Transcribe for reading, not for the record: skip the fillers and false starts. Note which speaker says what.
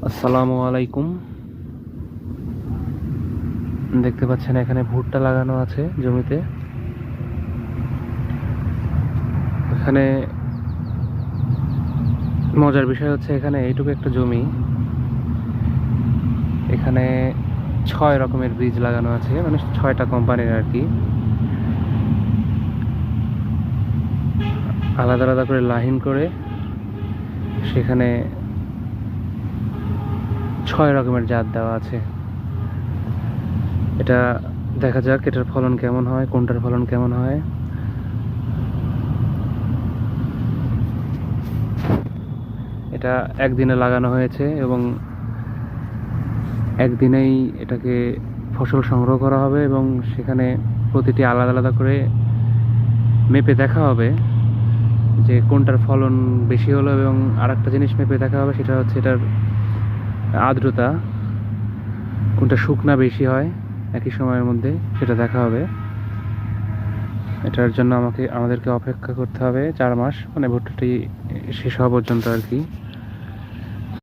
Speaker 1: আসসালামু আলাইকুম। দেখতে পাচ্ছেন এখানে ভুট্টা লাগানো আছে জমিতে। এখানে মজার বিষয় হচ্ছে এখানে এইটুকু একটা জমি, এখানে 6 রকমের বীজ লাগানো আছে, মানে 6টা কোম্পানির আর কি। আলাদা আলাদা করে লাইন করে সেখানে 6 রকমের জাত দেওয়া আছে। এটা দেখা যাক এটার ফলন কেমন হয়, কোনটার ফলন কেমন হয়। এটা একদিনে লাগানো হয়েছে এবং একদিনেই এটাকে ফসল সংগ্রহ করা হবে এবং সেখানে প্রতিটি আলাদা আলাদা করে মেপে দেখা হবে যে কোনটার ফলন বেশি হলো, এবং আরেকটা জিনিস মেপে দেখা হবে, সেটা হচ্ছে এটার আর্দ্রতা, কোনটা শুকনা বেশি হয় একই সময়ের মধ্যে, সেটা দেখা হবে। এটার জন্য আমাদেরকে অপেক্ষা করতে হবে 4 মাস, মানে ভুট্টাটি শেষ হওয়া পর্যন্ত আর কি।